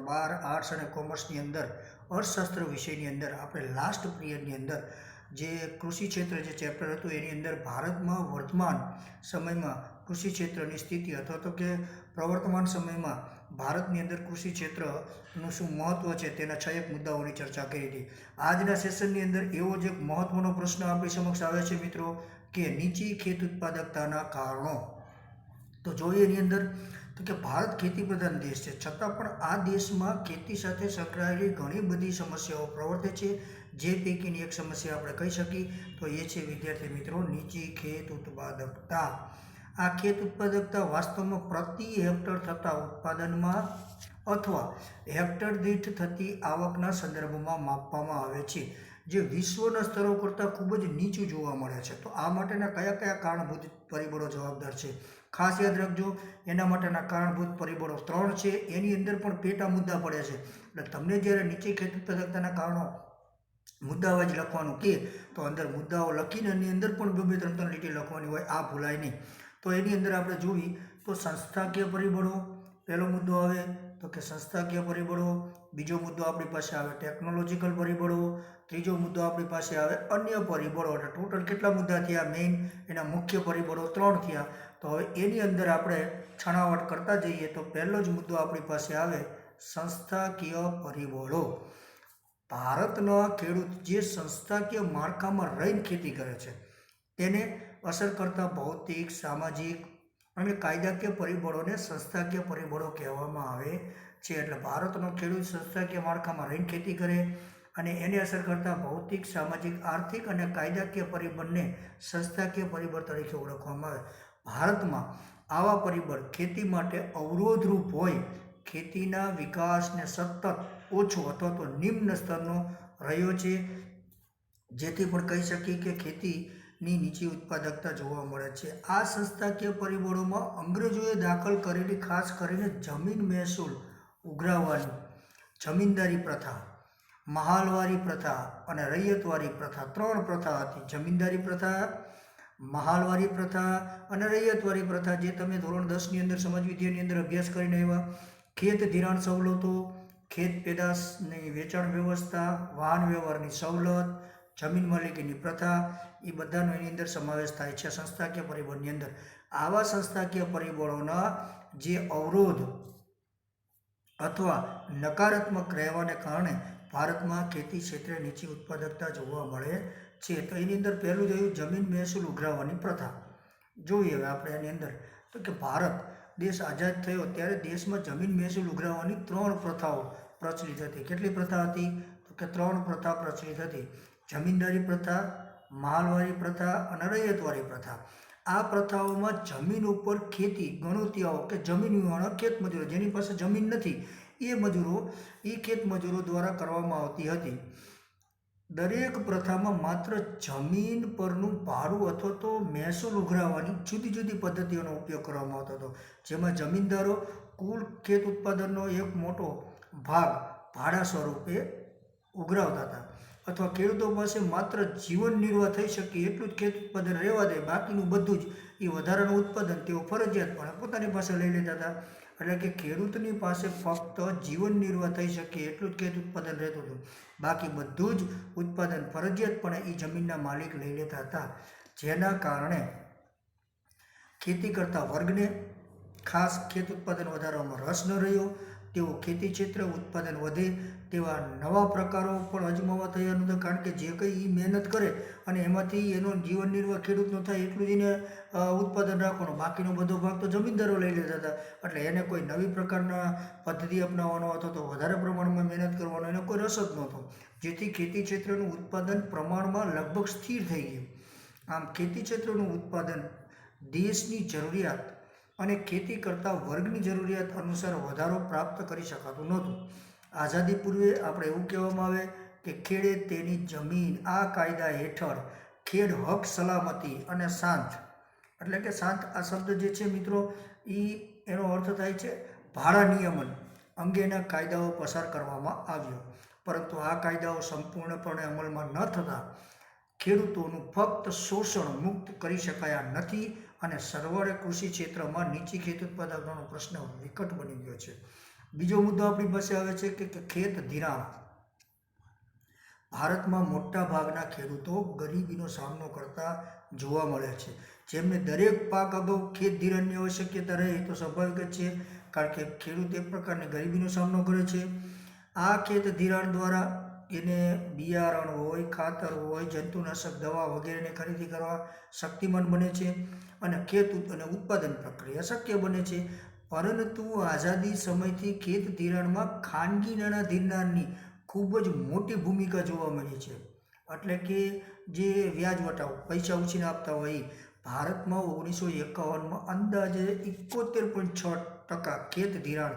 12 arts અને કોમર્સની અંદર અર્થશાસ્ત્ર વિષયની અંદર આપણે લાસ્ટ પિરિયડની અંદર જે કૃષિ ક્ષેત્ર જે ચેપ્ટર હતું એની અંદર ભારતમાં વર્તમાન સમયમાં કૃષિ ક્ષેત્રની સ્થિતિ અથવા તો કે પ્રવર્તમાન સમયમાં ભારતની અંદર કૃષિ ક્ષેત્રનું શું મહત્ત્વ છે તેના 6 મુદ્દાઓની ચર્ચા કરી હતી. આજના સેશનની અંદર એવો જ એક મહત્ત્વનો પ્રશ્ન આપણી સમક્ષ આવે છે મિત્રો કે નીચી ખેત ઉત્પાદકતાના કારણો. તો જોઈએ એની અંદર તો કે ભારત ખેતી પ્રધાન દેશ છે, છતાં પણ આ દેશમાં ખેતી સાથે સંકળાયેલી ઘણી બધી સમસ્યાઓ પ્રવર્તે છે. જે પૈકીની એક સમસ્યા આપણે કહી શકીએ તો એ છે વિદ્યાર્થી મિત્રો નીચી ખેત ઉત્પાદકતા. આ ખેત ઉત્પાદકતા વાસ્તવમાં પ્રતિ હેક્ટર થતા ઉત્પાદનમાં અથવા હેક્ટર દીઠ થતી આવકના સંદર્ભમાં માપવામાં આવે છે, જે વિશ્વના સ્તરો કરતાં ખૂબ જ નીચું જોવા મળે છે. તો આ માટેના કયા કયા કારણભૂત પરિબળો જવાબદાર છે ખાસ યાદ રાખજો. એના માટેના કારણભૂત પરિબળો 3 છે. એની અંદર પણ પેટા મુદ્દા પડે છે. એટલે તમને જ્યારે નીચી ખેત ઉત્પાદકતાના કારણો મુદ્દાવાઇઝ લખવાનું કહે તો અંદર મુદ્દાઓ લખીને એની અંદર પણ 2-3 લીટી લખવાની હોય, આ ભૂલાય નહીં. તો એની અંદર આપણે જોઈએ તો સંસ્થાકીય પરિબળો પહેલો મુદ્દો આવે તો કે સંસ્થાકીય પરિબળો. બીજો મુદ્દો આપણી પાસે આવે ટેકનોલોજીકલ પરિબળો. ત્રીજો મુદ્દો આપણી પાસે આવે અન્ય પરિબળો. એટલે ટોટલ કેટલા મુદ્દા થયા? મેઇન એના મુખ્ય પરિબળો 3 થયા. તો હવે એની અંદર આપણે છણાવટ કરતા જઈએ તો પહેલો જ મુદ્દો આપણી પાસે આવે સંસ્થાકીય પરિબળો. ભારતના ખેડૂત જે સંસ્થાકીય માળખામાં રહીને ખેતી કરે છે તેને અસર કરતા ભૌતિક, સામાજિક અને કાયદાકીય પરિબળોને સંસ્થાકીય પરિબળો કહેવામાં આવે છે. એટલે ભારતનો ખેડૂત સંસ્થાકીય માળખામાં રહીને ખેતી કરે અને એને અસર કરતા ભૌતિક, સામાજિક, આર્થિક અને કાયદાકીય પરિબળને સંસ્થાકીય પરિબળ તરીકે ઓળખવામાં આવે. ભારતમાં આવા પરિબળ ખેતી માટે અવરોધરૂપ હોય, ખેતીના વિકાસને સતત ઓછો અથવા તો નિમ્ન સ્તરનો રહ્યો છે, જેથી પણ કહી શકીએ કે ખેતીની નીચી ઉત્પાદકતા જોવા મળે છે. આ સંસ્થાકીય પરિબળોમાં અંગ્રેજોએ દાખલ કરેલી ખાસ કરીને જમીન મહેસૂલ ઉઘરાવવાની જમીનદારી પ્રથા, મહાલવારી પ્રથા અને રૈયતવારી પ્રથા 3 પ્રથા હતી. જમીનદારી પ્રથા, મહાલવારી પ્રથા અને રૈયતવારી પ્રથા જે તમે ધોરણ 10ની અંદર સમાજ વિદ્યાની અંદર અભ્યાસ કરીને આવ્યા. ખેત ધિરાણ સવલતો, ખેત પેદાશની વેચાણ વ્યવસ્થા, વાહન વ્યવહારની સવલત, જમીન માલિકીની પ્રથા એ બધાનો એની અંદર સમાવેશ થાય છે સંસ્થાકીય પરિબળની અંદર. આવા સંસ્થાકીય પરિબળોના જે અવરોધ અથવા નકારાત્મક રહેવાને કારણે ભારતમાં ખેતી ક્ષેત્રે નીચી ઉત્પાદકતા જોવા મળે છે. તો એની અંદર પહેલું જોયું જમીન મહેસૂલ ઉઘરાવવાની પ્રથા. જોઈએ હવે આપણે એની અંદર તો કે ભારત દેશ આઝાદ થયો ત્યારે દેશમાં જમીન મહેસૂલ ઉઘરાવવાની 3 પ્રથાઓ પ્રચલિત હતી. કેટલી પ્રથા હતી? તો કે 3 પ્રથા પ્રચલિત હતી. જમીનદારી પ્રથા, મહાલવારી પ્રથા અને રૈયતવારી પ્રથા. આ પ્રથાઓમાં જમીન ઉપર ખેતી ગણોતિયાઓ કે જમીન વિહોણા ખેત મજૂરો જેની પાસે જમીન નથી એ ખેત મજૂરો દ્વારા કરવામાં આવતી હતી. દરેક પ્રથામાં માત્ર જમીન પરનું ભાડું અથવા તો મહેસૂલ ઉઘરાવવાની જુદી જુદી પદ્ધતિઓનો ઉપયોગ કરવામાં આવતો હતો, જેમાં જમીનદારો કુલ ખેત ઉત્પાદનનો એક મોટો ભાગ ભાડા સ્વરૂપે ઉઘરાવતા હતા અથવા ખેડૂતો પાસે માત્ર જીવન નિર્વાહ થઈ શકે એટલું જ ખેત ઉત્પાદન રહેવા દે, બાકીનું બધું જ એ વધારાનું ઉત્પાદન તેઓ ફરજિયાતપણે પોતાની પાસે લઈ લેતા હતા. એટલે કે ખેડૂતની પાસે ફક્ત જીવન નિર્વાહ થઈ શકે એટલું જ ખેત ઉત્પાદન રહેતું હતું, બાકી બધું જ ઉત્પાદન ફરજિયાતપણે એ જમીનના માલિક લઈ લેતા હતા. જેના કારણે ખેતી કરતા વર્ગને ખાસ ખેત ઉત્પાદન વધારવામાં રસ ન રહ્યો. તેઓ ખેતી ક્ષેત્ર ઉત્પાદન વધે તેવા નવા પ્રકારો પણ અજમાવવા તૈયાર નહોતા, કારણ કે જે કંઈ એ મહેનત કરે અને એમાંથી એનો જીવન નિર્વાહ ખેડૂતનો થાય એટલું જ એને ઉત્પાદન રાખવાનું, બાકીનો બધો ભાગ તો જમીનદારો લઈ લેતા હતા. એટલે એને કોઈ નવી પ્રકારના પદ્ધતિ અપનાવવાનો હતો તો વધારે પ્રમાણમાં મહેનત કરવાનો એને કોઈ રસ જ નહોતો, જેથી ખેતી ક્ષેત્રનું ઉત્પાદન પ્રમાણમાં લગભગ સ્થિર થઈ ગયું. આમ ખેતી ક્ષેત્રનું ઉત્પાદન દેશની જરૂરિયાત અને ખેતી કરતા વર્ગની જરૂરિયાત અનુસાર વધારો પ્રાપ્ત કરી શકાતું નહોતું. આઝાદી પૂર્વે આપણે એવું કહેવામાં આવે કે ખેડે તેની જમીન આ કાયદા હેઠળ ખેડ હક સલામતી અને શાંત, એટલે કે શાંત આ શબ્દ જે છે મિત્રો એનો અર્થ થાય છે ભાડા નિયમન અંગેના કાયદાઓ પસાર કરવામાં આવ્યો. પરંતુ આ કાયદાઓ સંપૂર્ણપણે અમલમાં ન થતાં ખેડૂતોનું ફક્ત શોષણ મુક્ત કરી શકાયા નથી અને સરવાળે કૃષિ ક્ષેત્રમાં નીચી ખેત ઉત્પાદકતાનો પ્રશ્ન વિકટ બની ગયો છે. બીજો મુદ્દો આપણી પાસે આવે છે કે ખેત ધિરાણ. ભારતમાં મોટા ભાગના ખેડૂતો ગરીબીનો સામનો કરતા જોવા મળે છે. જેમને દરેક પાક અગાઉ ખેત ધિરાણની આવશ્યકતા રહે તો સ્વાભાવિક જ છે, કારણ કે ખેડૂત એક પ્રકારની ગરીબીનો સામનો કરે છે. આ ખેત ધિરાણ દ્વારા એને બિયારણ હોય, ખાતર હોય, જંતુનાશક દવા વગેરેની ખરીદી કરવા શક્તિમાન બને છે અને અને ઉત્પાદન પ્રક્રિયા શક્ય બને છે. પરંતુ આઝાદી સમયથી ખેત ધિરાણમાં ખાનગી નાણાં ધીરનારની ખૂબ જ મોટી ભૂમિકા જોવા મળી છે. એટલે કે જે વ્યાજ વટાવ પૈસા ઉછીને આપતા હોય એ ભારતમાં 1951માં અંદાજે 71.6% ખેત ધિરાણ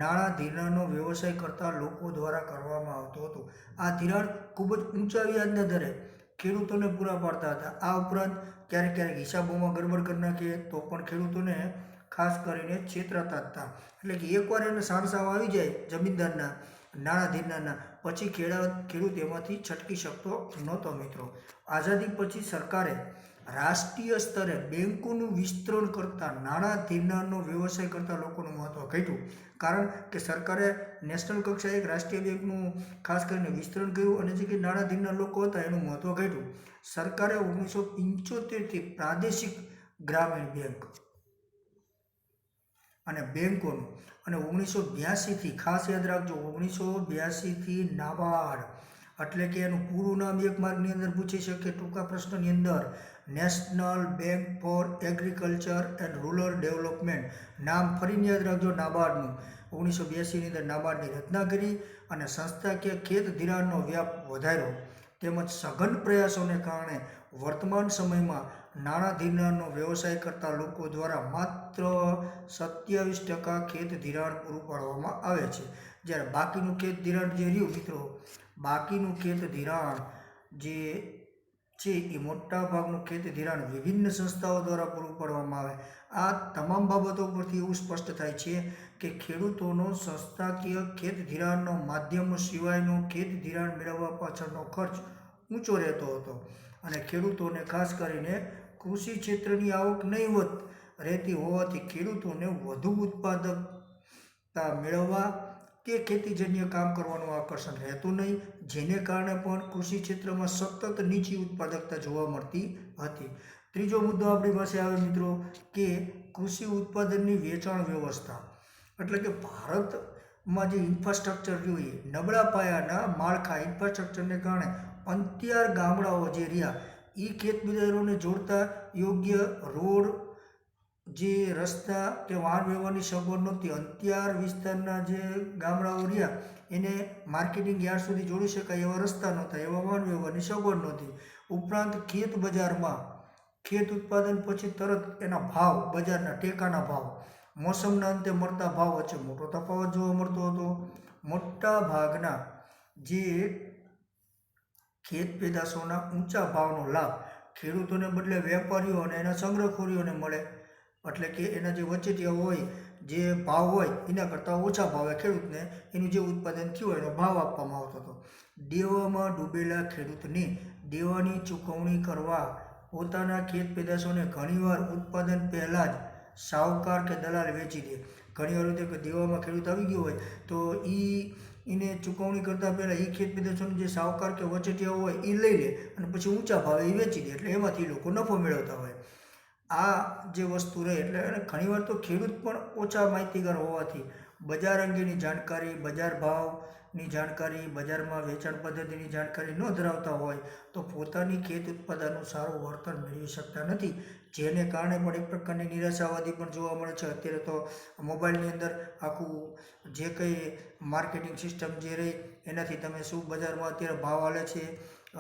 નાણાં ધિરાણનો વ્યવસાય કરતા લોકો દ્વારા કરવામાં આવતો હતો. આ ધિરાણ ખૂબ જ ઊંચા વ્યાજના દરે ખેડૂતોને પૂરા પાડતા હતા. આ ઉપરાંત ક્યારેક ક્યારેક હિસાબોમાં ગડબડ કરી નાખીએ તો પણ ખેડૂતોને ખાસ કરીને છેતરાતા હતા. એટલે કે એકવાર એને સાણસાવ આવી જાય જમીનદારના નાણાં ધીરનારના, પછી ખેડૂત એમાંથી છટકી શકતો નહોતો. મિત્રો, આઝાદી પછી સરકારે રાષ્ટ્રીય સ્તરે બેન્કોનું વિસ્તરણ કરતા નાણાં ધીરનારનો વ્યવસાય કરતા લોકોનું મહત્ત્વ ઘટ્યું. કારણ કે સરકારે નેશનલ કક્ષાએ એક રાષ્ટ્રીય બેંકનું ખાસ કરીને વિસ્તરણ કર્યું અને જે કંઈ નાણાં ધીરનાર લોકો હતા એનું મહત્ત્વ ઘટ્યું. સરકારે 1975થી પ્રાદેશિક ગ્રામીણ બેંક અને બેંકોનું અને 1982થી ખાસ યાદ રાખજો 1982થી નાબાર્ડ, એટલે કે એનું પૂરું નામ એક માર્કની અંદર પૂછી શકે ટૂંકા પ્રશ્નની અંદર, national bank four agriculture and rural development, નામ ફરીને યાદ રાખજો નાબાર્ડનું. 1982ની અંદર નાબાર્ડની રચના કરી અને સંસ્થાકીય ખેત ધિરાણનો વ્યાપ વધાર્યો. તેમજ સઘન પ્રયાસોને કારણે વર્તમાન સમયમાં નાણાં ધીરનારનો વ્યવસાય કરતા લોકો દ્વારા માત્ર 27% ખેત ધિરાણ પૂરું પાડવામાં આવે છે. જ્યારે બાકીનું ખેત ધિરાણ જે રહ્યું મિત્રો, બાકીનું ખેત ધિરાણ જે છે એ મોટા ભાગનું ખેત ધિરાણ વિભિન્ન સંસ્થાઓ દ્વારા પૂરું પાડવામાં આવે. આ તમામ બાબતો પરથી એવું સ્પષ્ટ થાય છે કે ખેડૂતોનો સંસ્થાકીય ખેત ધિરાણનો માધ્યમો સિવાયનો ખેત ધિરાણ મેળવવા પાછળનો ખર્ચ ઊંચો રહેતો હતો અને ખેડૂતોને ખાસ કરીને કૃષિ ક્ષેત્રની આવક નહીવત રહેતી હોવાથી ખેડૂતોને વધુ ઉત્પાદકતા મેળવવા કે ખેતીજન્ય કામ કરવાનું આકર્ષણ રહેતું નહીં, જેને કારણે પણ કૃષિ ક્ષેત્રમાં સતત નીચી ઉત્પાદકતા જોવા મળતી હતી. ત્રીજો મુદ્દો આપણી પાસે આવે મિત્રો કે કૃષિ ઉત્પાદનની વેચાણ વ્યવસ્થા. એટલે કે ભારતમાં જે ઇન્ફ્રાસ્ટ્રક્ચર જોઈએ, નબળા પાયાના માળખા ઇન્ફ્રાસ્ટ્રક્ચરને કારણે અંતિયાર ગામડાઓ જે રહ્યા એ ખેત બજારોને જોડતા યોગ્ય રોડ, જે રસ્તા કે વાહન વ્યવહારની સગવડ નહોતી. અંતિયાર વિસ્તારના જે ગામડાઓ રહ્યા એને માર્કેટિંગ યાર્ડ સુધી જોડી શકાય એવા રસ્તા નહોતા, એવા વાહન વ્યવહારની સગવડ નહોતી. ઉપરાંત ખેત બજારમાં ખેત ઉત્પાદન પછી તરત એના ભાવ, બજારના ટેકાના ભાવ, મોસમના અંતે મળતા ભાવ વચ્ચે મોટો તફાવત જોવા મળતો હતો. મોટા ભાગના જે ખેત પેદાશોના ઊંચા ભાવનો લાભ ખેડૂતોને બદલે વેપારીઓ અને એના સંગ્રહખોરીઓને મળે. એટલે કે એના જે વચેટિયા હોય, જે ભાવ હોય એના કરતાં ઓછા ભાવે ખેડૂતને એનું જે ઉત્પાદન થયું હોય એનો ભાવ આપવામાં આવતો હતો. દેવામાં ડૂબેલા ખેડૂતને દેવાની ચૂકવણી કરવા પોતાના ખેત પેદાશોને ઘણીવાર ઉત્પાદન પહેલાં જ શાહુકાર કે દલાલ વેચી દે. ઘણીવાર કે દેવામાં ખેડૂત આવી ગયો હોય તો એને ચૂકવણી કરતાં પહેલાં એ ખેત પેદાશોને જે શાહુકાર કે વચેટિયા હોય એ લઈ લે અને પછી ઊંચા ભાવે એ વેચી દે, એટલે એમાંથી લોકો નફો મેળવતા હોય. આ જે વસ્તુ રહે એટલે ઘણીવાર તો ખેડૂત પણ ઓછા માહિતીગાર હોવાથી બજાર અંગેની જાણકારી, બજાર ભાવની જાણકારી, બજારમાં વેચાણ પદ્ધતિની જાણકારી ન ધરાવતા હોય તો પોતાની ખેત ઉત્પાદનનું સારું વળતર મેળવી શકતા નથી, જેને કારણે પણ એક પ્રકારની નિરાશાવાદી પણ જોવા મળે છે. અત્યારે તો મોબાઈલની અંદર આખું જે કંઈ માર્કેટિંગ સિસ્ટમ જે રહી એનાથી તમે શું બજારમાં અત્યારે ભાવ હાલે છે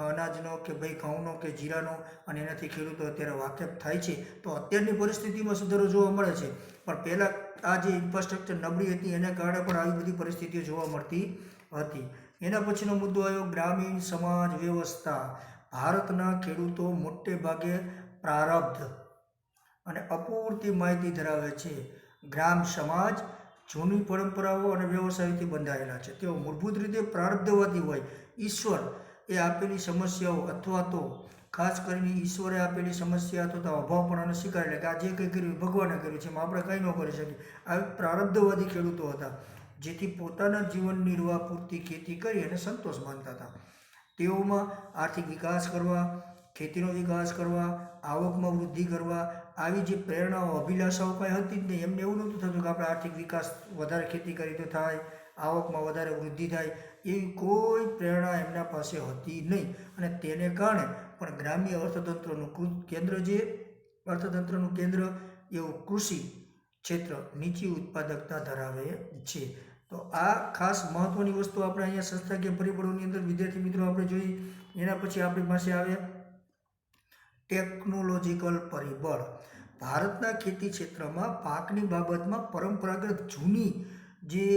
અનાજનો કે ભાઈ ઘઉંનો કે જીરાનો, અને એનાથી ખેડૂતો અત્યારે વાકેફ થાય છે. તો અત્યારની પરિસ્થિતિમાં સુધારો જોવા મળે છે, પણ પહેલાં આ જે ઇન્ફ્રાસ્ટ્રક્ચર નબળી હતી એના કારણે પણ આવી બધી પરિસ્થિતિઓ જોવા મળતી હતી. એના પછીનો મુદ્દો આવ્યો ગ્રામીણ સમાજ વ્યવસ્થા. ભારતના ખેડૂતો મોટે ભાગે પ્રારબ્ધ અને અપૂરતી માહિતી ધરાવે છે. ગ્રામ સમાજ જૂની પરંપરાઓ અને વ્યવસાયથી બંધાયેલા છે. તેઓ મૂળભૂત રીતે પ્રારબ્ધવાદી હોય. ઈશ્વર એ આપેલી સમસ્યાઓ અથવા તો ખાસ કરીને ઈશ્વરે આપેલી સમસ્યા અથવા તો અભાવપણાને સ્વીકારી લે કે આ જે કંઈ કર્યું ભગવાને કર્યું છે, એમાં આપણે કંઈ ન કરી શકીએ. આ પ્રારબ્ધવાદી ખેડૂતો હતા. જેથી પોતાના જીવન નિર્વાહ પૂરતી ખેતી કરી અને સંતોષ માનતા હતા. તેઓમાં આર્થિક વિકાસ કરવા, ખેતીનો વિકાસ કરવા, આવકમાં વૃદ્ધિ કરવા, આવી જે પ્રેરણાઓ, અભિલાષાઓ કાંઈ હતી જ નહીં. એમને એવું નહોતું થતું કે આપણે આર્થિક વિકાસ વધારે ખેતી કરી તો થાય, આવકમાં વધારે વૃદ્ધિ થાય, એવી કોઈ પ્રેરણા એમના પાસે હતી નહીં. અને તેને કારણે પણ ગ્રામ્ય અર્થતંત્રનું કેન્દ્ર એવું કૃષિ ક્ષેત્ર નીચી ઉત્પાદકતા ધરાવે છે. તો આ ખાસ મહત્વની વસ્તુ આપણે અહીંયા સંસ્થાકીય પરિબળોની અંદર વિદ્યાર્થી મિત્રો આપણે જોઈ. એના પછી આપણી પાસે આવે ટેકનોલોજીકલ પરિબળ. ભારતના ખેતી ક્ષેત્રમાં પાકની બાબતમાં પરંપરાગત જૂની જે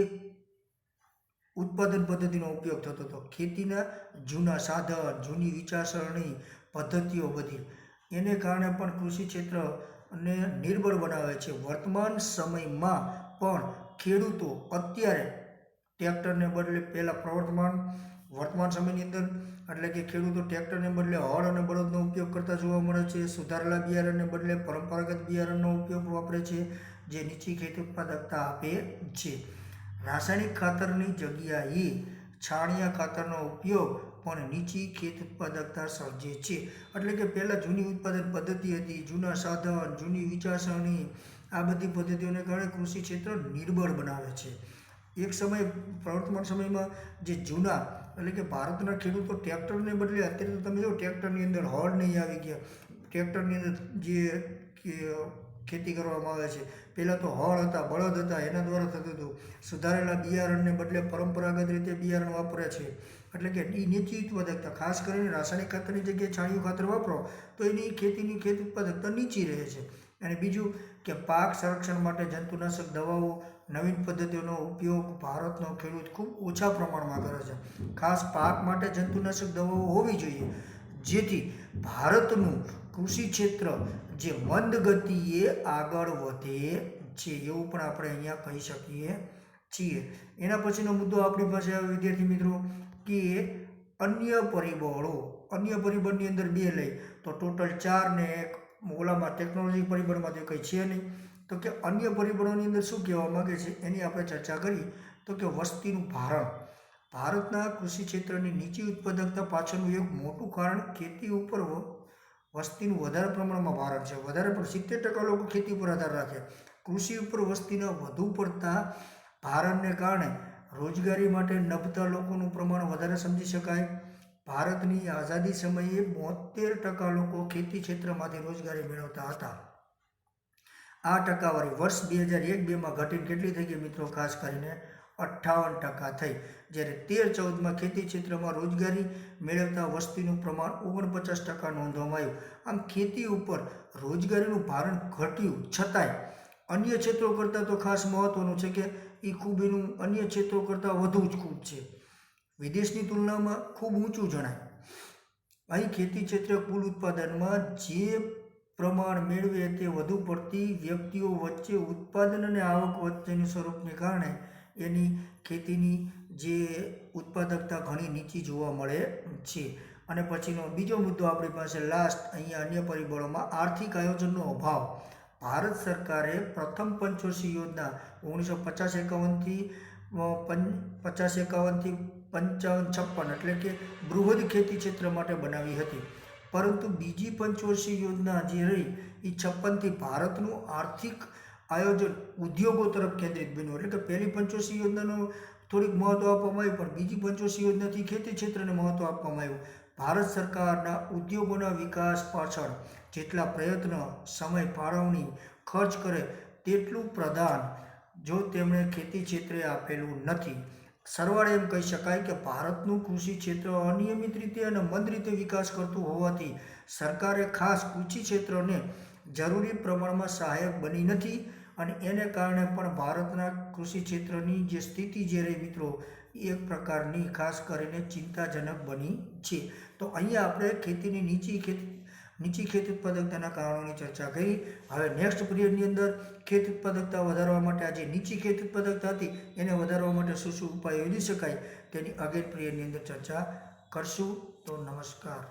ઉત્પાદન પદ્ધતિનો ઉપયોગ થતો હતો, ખેતીના જૂના સાધન, જૂની વિચારસરણી, પદ્ધતિઓ બધી, એને કારણે પણ કૃષિ ક્ષેત્રને નિર્બળ બનાવે છે. વર્તમાન સમયમાં પણ ખેડૂતો અત્યારે ટ્રેક્ટરને બદલે પહેલાં વર્તમાન સમયની અંદર એટલે કે ખેડૂતો ટ્રેક્ટરને બદલે હળ અને બળદનો ઉપયોગ કરતા જોવા મળે છે. સુધારેલા બિયારણને બદલે પરંપરાગત બિયારણનો ઉપયોગ વાપરે છે, જે નીચી ખેતી ઉત્પાદકતા આપે છે. રાસાયણિક ખાતરની જગ્યાએ છાણિયા ખાતરનો ઉપયોગ પણ નીચી ખેત ઉત્પાદકતા સર્જે છે. એટલે કે પહેલાં જૂની ઉત્પાદન પદ્ધતિ હતી, જૂના સાધન, જૂની વિચારસરણી, આ બધી પદ્ધતિઓને કારણે કૃષિ ક્ષેત્ર નિર્બળ બનાવે છે. એક સમય વર્તમાન સમયમાં જે જૂના એટલે કે ભારતના ખેડૂતો ટ્રેક્ટરને બદલે અત્યારે તો તમે જો ટ્રેક્ટરની અંદર હળ નહીં આવી ગયા, ટ્રેક્ટરની અંદર જે ખેતી કરવામાં આવે છે, પહેલાં તો હળ હતા, બળદ હતા, એના દ્વારા થતું હતું. સુધારેલા બિયારણને બદલે પરંપરાગત રીતે બિયારણ વાપરે છે. એટલે કે એ નીચી ઉત્પાદકતા, ખાસ કરીને રાસાયણિક ખાતરની જગ્યાએ છાણિયું ખાતર વાપરો તો એની ખેત ઉત્પાદકતા નીચી રહે છે. અને બીજું કે પાક સંરક્ષણ માટે જંતુનાશક દવાઓ, નવીન પદ્ધતિઓનો ઉપયોગ ભારતનો ખેડૂત ખૂબ ઓછા પ્રમાણમાં કરે છે. ખાસ પાક માટે જંતુનાશક દવાઓ હોવી જોઈએ, જેથી ભારતનું કૃષિ ક્ષેત્ર જે મંદ ગતિએ આગળ વધે છે, એવું પણ આપણે અહીંયા કહી શકીએ છીએ. એના પછીનો મુદ્દો આપણી પાસે આવે વિદ્યાર્થી મિત્રો કે અન્ય પરિબળની અંદર 2 લઈ તો ટોટલ 4 ને એક ઓલામાં ટેકનોલોજી પરિબળમાં તો કંઈ છે નહીં. તો કે અન્ય પરિબળોની અંદર શું કહેવા માગે છે એની આપણે ચર્ચા કરી. તો કે વસ્તીનું ભારણ. ભારતના કૃષિ ક્ષેત્રની નીચી ઉત્પાદકતા પાછળનું એક મોટું કારણ ખેતી ઉપર વસ્તીનું વધારે પ્રમાણમાં ભારણ છે. વધારે પણ 70% લોકો ખેતી ઉપર આધાર રાખે. કૃષિ ઉપર વસ્તીના વધુ પડતા ભારણને કારણે રોજગારી માટે નભતા લોકોનું પ્રમાણ વધારે સમજી શકાય. ભારતની આઝાદી સમયે 72% લોકો ખેતી ક્ષેત્રમાંથી રોજગારી મેળવતા હતા. આ ટકાવારી વર્ષ 2001-2માં ઘટીને કેટલી થઈ ગઈ મિત્રો? ખાસ કરીને 58% થઈ. જ્યારે 13-14માં ખેતી ક્ષેત્રમાં રોજગારી મેળવતા વસ્તીનું પ્રમાણ 49% નોંધવામાં આવ્યું. આમ ખેતી ઉપર રોજગારીનું ભારણ ઘટ્યું, છતાંય અન્ય ક્ષેત્રો કરતાં તો ખાસ મહત્વનું છે કે એ ખૂબ એનું અન્ય ક્ષેત્રો કરતાં વધુ જ ખૂબ છે. વિદેશની તુલનામાં ખૂબ ઊંચું જણાય. અહીં ખેતી ક્ષેત્રે કુલ ઉત્પાદનમાં જે પ્રમાણ મેળવે તે વધુ પડતી વ્યક્તિઓ વચ્ચે ઉત્પાદન અને આવક વચ્ચેની સ્વરૂપને કારણે એની ખેતીની જે ઉત્પાદકતા ઘણી નીચી જોવા મળે છે. અને પછીનો બીજો મુદ્દો આપણી પાસે લાસ્ટ અહીંયા અન્ય પરિબળોમાં આર્થિક આયોજનનો અભાવ. ભારત સરકારે પ્રથમ પંચવર્ષીય યોજના 1950-51થી 55-56 એટલે કે બૃહદ ખેતી ક્ષેત્ર માટે બનાવી હતી. પરંતુ બીજી પંચવર્ષીય યોજના જે રહી એ 56થી ભારતનું આર્થિક આયોજન ઉદ્યોગો તરફ કેન્દ્રિત બન્યું. એટલે કે પહેલી પંચવર્ષીય યોજનાનું થોડીક મહત્ત્વ આપવામાં આવ્યું, પણ બીજી પંચવર્ષીય યોજનાથી ખેતી ક્ષેત્રને મહત્ત્વ આપવામાં આવ્યું. ભારત સરકારના ઉદ્યોગોના વિકાસ પાછળ જેટલા પ્રયત્ન, સમય, ફાળવણી, ખર્ચ કરે તેટલું પ્રદાન જો તેમણે ખેતી ક્ષેત્રે આપેલું નથી. સરવાળે એમ કહી શકાય કે ભારતનું કૃષિ ક્ષેત્ર અનિયમિત રીતે અને મંદ રીતે વિકાસ કરતું હોવાથી સરકારે ખાસ કૃષિ ક્ષેત્રને જરૂરી પ્રમાણમાં સહાયક બની નથી. અને એને કારણે પણ ભારતના કૃષિ ક્ષેત્રની જે સ્થિતિ જે રહી મિત્રો એક પ્રકારની ખાસ કરીને ચિંતાજનક બની છે. તો અહીંયા આપણે ખેતીની નીચી ખેત ઉત્પાદકતાના કારણોની ચર્ચા કરી. હવે નેક્સ્ટ પિરિયડની અંદર ખેત ઉત્પાદકતા વધારવા માટે આ જે નીચી ખેત ઉત્પાદકતા હતી એને વધારવા માટે શું શું ઉપાય યોજી શકાય તેની આગળ પિરિયડની અંદર ચર્ચા કરશું. તો નમસ્કાર.